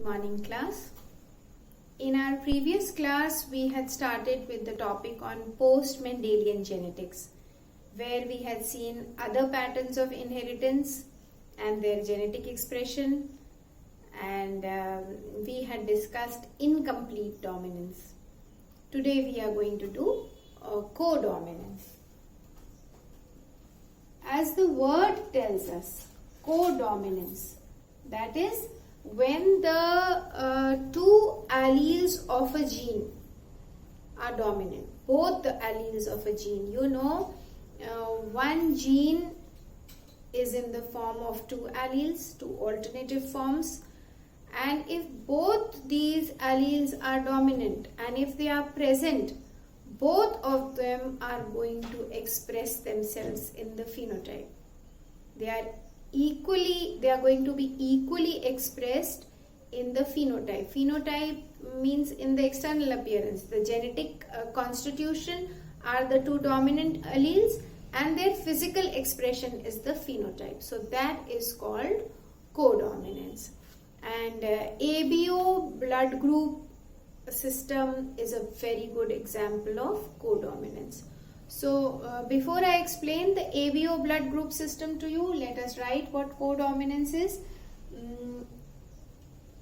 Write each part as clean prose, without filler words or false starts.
Good morning, class. In our previous class, we had started with the topic on post-Mendelian genetics, where we had seen other patterns of inheritance and their genetic expression, and we had discussed incomplete dominance. Today we are going to do codominance. As the word tells us, codominance, that is when the two alleles of a gene are dominant, both the alleles of a gene. You know, one gene is in the form of two alleles, two alternative forms, and if both these alleles are dominant and if they are present, both of them are going to express themselves in the phenotype. They are going to be equally expressed in the phenotype. Phenotype means in the external appearance. The genetic constitution are the two dominant alleles and their physical expression is the phenotype. So that is called codominance. And ABO blood group system is a very good example of codominance. So before I explain the ABO blood group system to you, let us write what codominance is.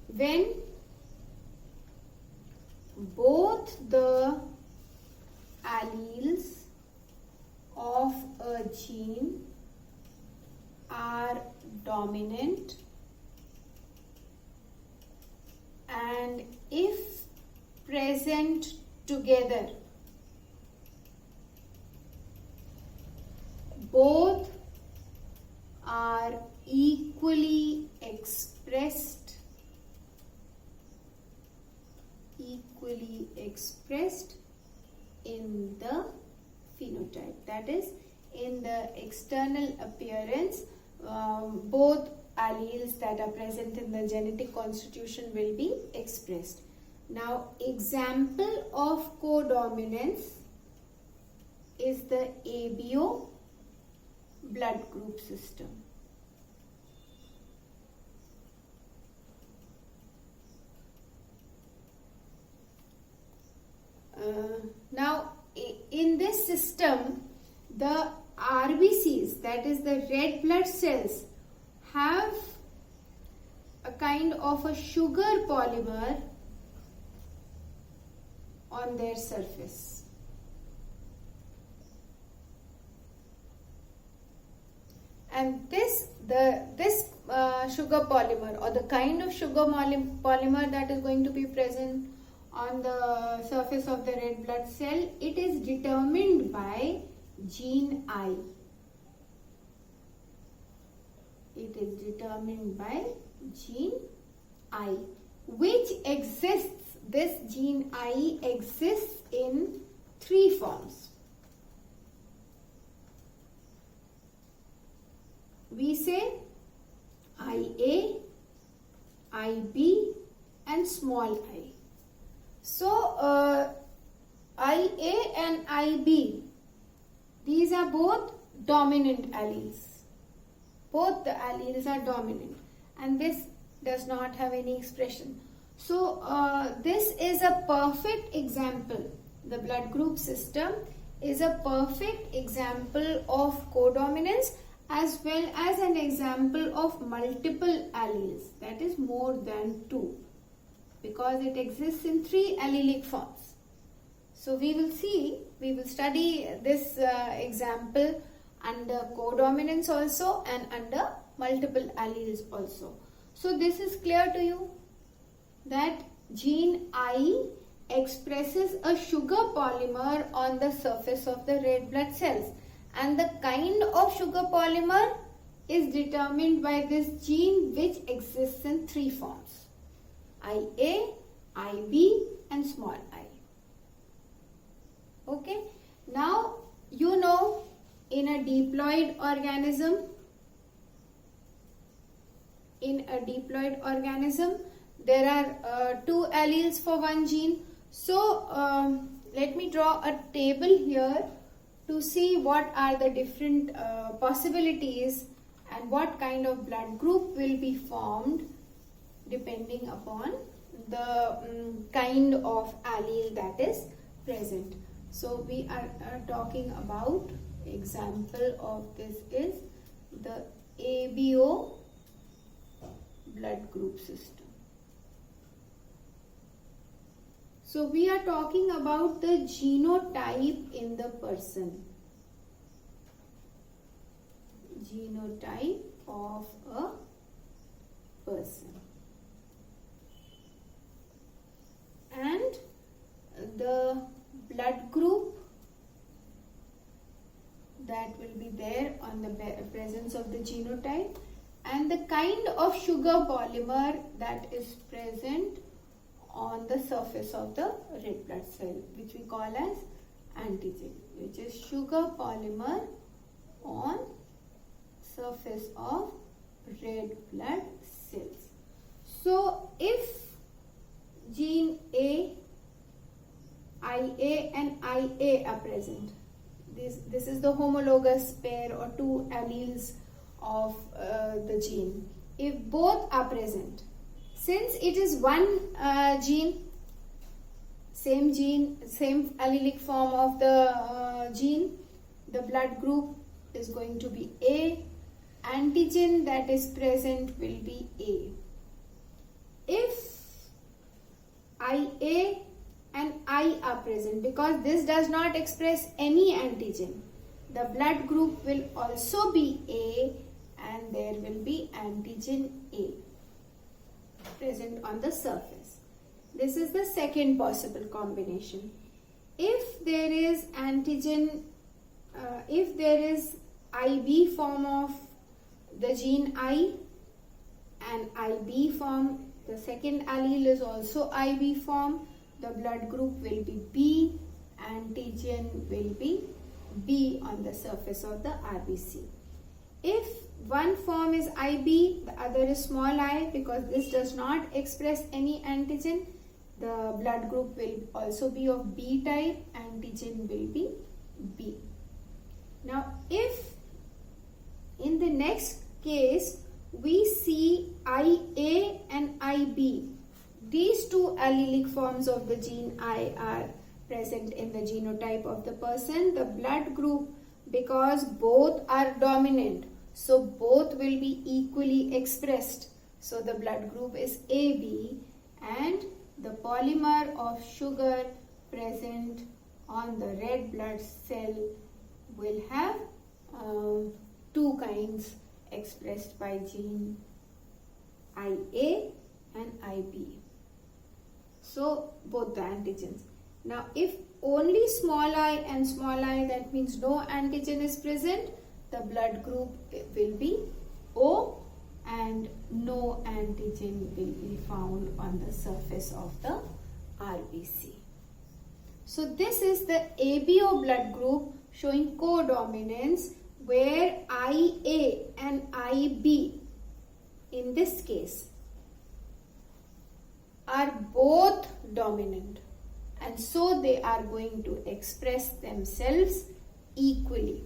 When both the alleles of a gene are dominant and if present together, both are equally expressed in the phenotype. That is, in the external appearance, both alleles that are present in the genetic constitution will be expressed. Now, example of codominance is the ABO blood group system. Now, in this system, the RBCs, that is the red blood cells, have a kind of a sugar polymer on their surface. And this sugar polymer, or the kind of sugar polymer that is going to be present on the surface of the red blood cell, it is determined by gene I. It is determined by gene I, which exists, this gene I exists in three forms. We say IA, IB and small I. So, IA and IB, these are both dominant alleles. Both the alleles are dominant and this does not have any expression. So, this is a perfect example. The blood group system is a perfect example of codominance as well as an example of multiple alleles, that is more than two, because it exists in three allelic forms. So we will study this example under codominance also and under multiple alleles also. So this is clear to you that gene I expresses a sugar polymer on the surface of the red blood cells, and the kind of sugar polymer is determined by this gene which exists in three forms: IA, IB and small I. Okay. Now, you know, in a diploid organism, there are two alleles for one gene. So, let me draw a table here to see what are the different possibilities and what kind of blood group will be formed depending upon the kind of allele that is present. So we are talking about, example of this is the ABO blood group system. So we are talking about the genotype in the person. Genotype of a person. And the blood group that will be there on the presence of the genotype, and the kind of sugar polymer that is present on the surface of the red blood cell, which we call as antigen, which is sugar polymer on surface of red blood cells. So if gene A, IA and IA are present, this is the homologous pair or two alleles of the gene. If both are present, since it is one gene, same allelic form of the gene, the blood group is going to be A. Antigen that is present will be A. If IA and I are present, because this does not express any antigen, the blood group will also be A, and there will be antigen A present on the surface. This is the second possible combination. If there is antigen, if there is IB form of the gene I and IB form, the second allele is also IB form, the blood group will be B, antigen will be B on the surface of the RBC. If one form is IB, the other is small I, because this does not express any antigen, the blood group will also be of B type, antigen will be B. Now, if in the next case we see IA and IB, these two allelic forms of the gene I are present in the genotype of the person, the blood group, because both are dominant, so both will be equally expressed. So the blood group is AB, and the polymer of sugar present on the red blood cell will have two kinds expressed by gene IA and IB. So both the antigens. Now if only small I and small I, that means no antigen is present, the blood group will be O, and no antigen will be found on the surface of the RBC. So this is the ABO blood group showing codominance, where IA and IB in this case are both dominant, and so they are going to express themselves equally.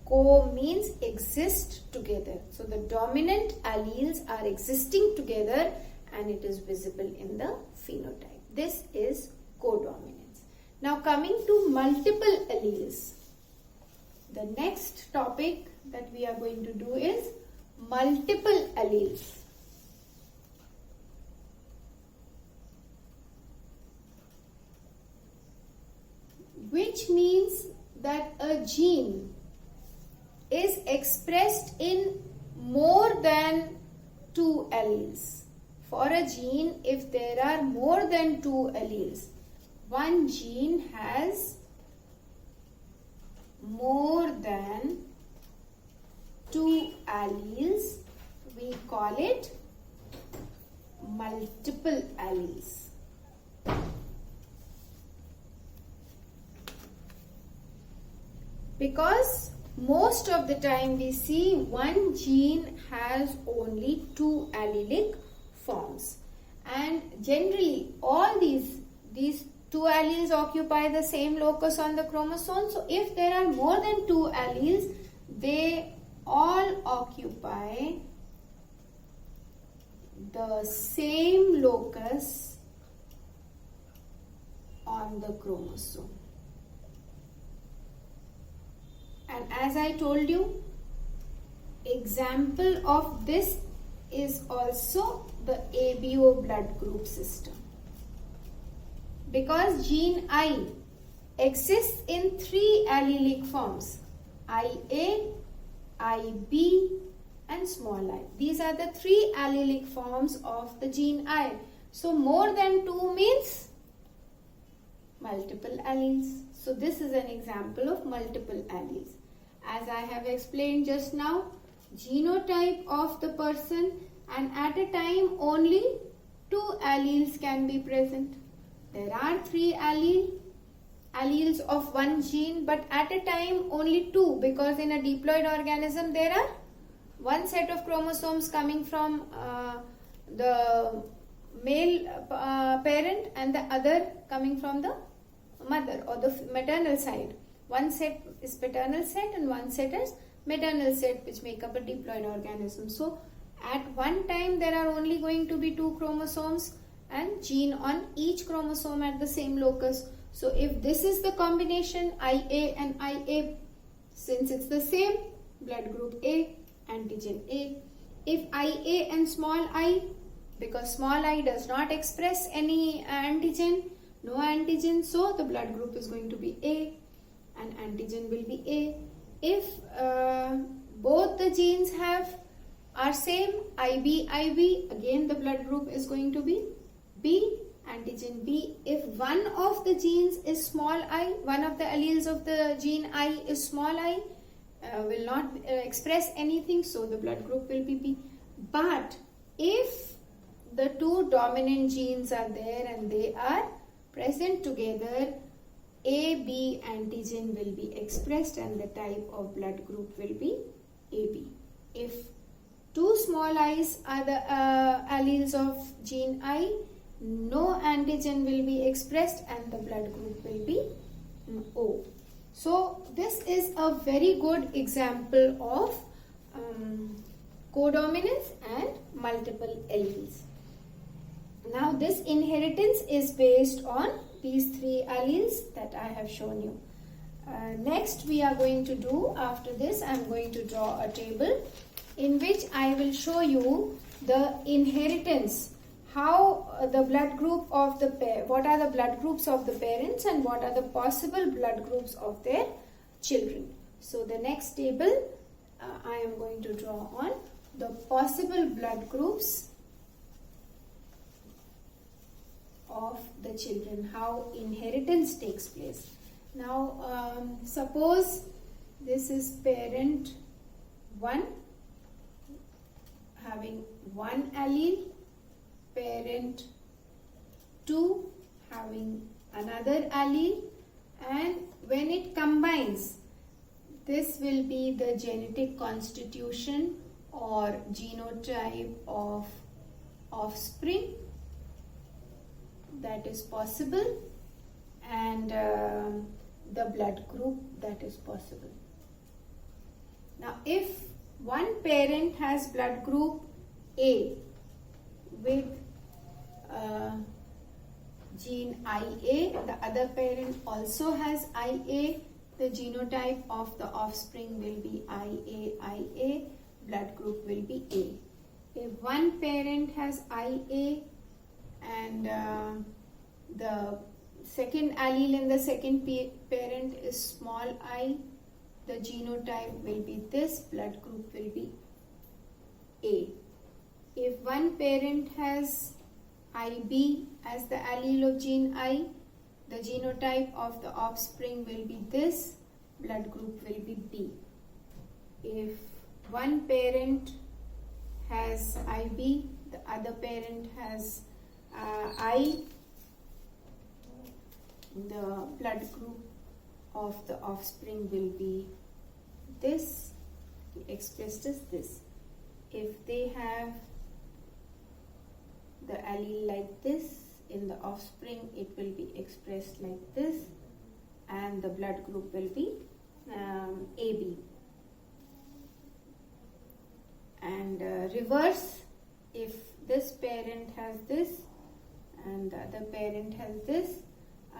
Co means exist together. So the dominant alleles are existing together and it is visible in the phenotype. This is codominance. Now coming to multiple alleles. The next topic that we are going to do is multiple alleles. Which means that a gene is expressed in more than two alleles. For a gene, if there are more than two alleles, one gene has more than two alleles, we call it multiple alleles. Because most of the time we see one gene has only two allelic forms, and generally all these two alleles occupy the same locus on the chromosome. So if there are more than two alleles, they all occupy the same locus on the chromosome. And as I told you, example of this is also the ABO blood group system. Because gene I exists in 3 allelic forms, IA, IB and small I. These are the 3 allelic forms of the gene I. So more than 2 means multiple alleles. So this is an example of multiple alleles. As I have explained just now, genotype of the person, and at a time only 2 alleles can be present. There are 3 alleles of one gene, but at a time only 2, because in a diploid organism there are one set of chromosomes coming from the male parent and the other coming from the mother or the maternal side. One set is paternal set and one set is maternal set, which make up a diploid organism. So at one time there are only going to be 2 chromosomes and gene on each chromosome at the same locus. So if this is the combination IA and IA, since it's the same, blood group A, antigen A. If IA and small I, because small I does not express any antigen, no antigen, so the blood group is going to be A and antigen will be A. If both the genes are same, IB, again the blood group is going to be B, antigen B. If one of the genes is small I, one of the alleles of the gene I is small I, will not express anything, so the blood group will be B. But if the 2 dominant genes are there and they are present together, AB antigen will be expressed and the type of blood group will be AB. If 2 small i's are the alleles of gene I, no antigen will be expressed and the blood group will be O. So this is a very good example of codominance and multiple alleles. Now this inheritance is based on these 3 alleles that I have shown you. Next we are going to do, after this I am going to draw a table in which I will show you the inheritance, how the blood group of the what are the blood groups of the parents and what are the possible blood groups of their children. So the next table I am going to draw on the possible blood groups of the children, how inheritance takes place. Now suppose this is parent 1 having 1 allele, parent 2 having another allele, and when it combines, this will be the genetic constitution or genotype of offspring that is possible, and the blood group that is possible. Now if one parent has blood group A with gene IA, the other parent also has IA, the genotype of the offspring will be IA, blood group will be A. If one parent has IA and the second allele in the second parent is small I, the genotype will be this, blood group will be A. If one parent has IB as the allele of gene I, the genotype of the offspring will be this, blood group will be B. If one parent has IB, the other parent has I, the blood group of the offspring will be this, expressed as this. If they have the allele like this, in the offspring it will be expressed like this, and the blood group will be AB. And reverse, if this parent has this and the other parent has this,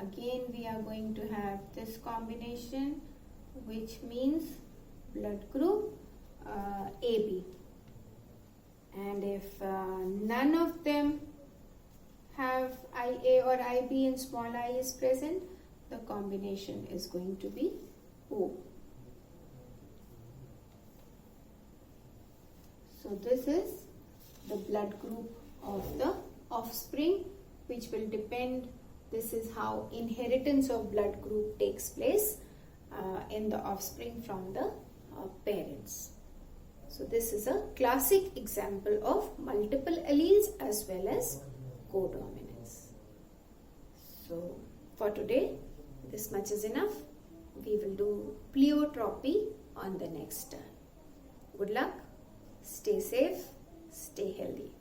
again we are going to have this combination, which means blood group AB. And if none of them have IA or IB and small I is present, the combination is going to be O. So this is the blood group of the offspring, which will depend. This is how inheritance of blood group takes place in the offspring from the parents. So this is a classic example of multiple alleles as well as codominance. So for today, this much is enough. We will do pleiotropy on the next turn. Good luck. Stay safe. Stay healthy.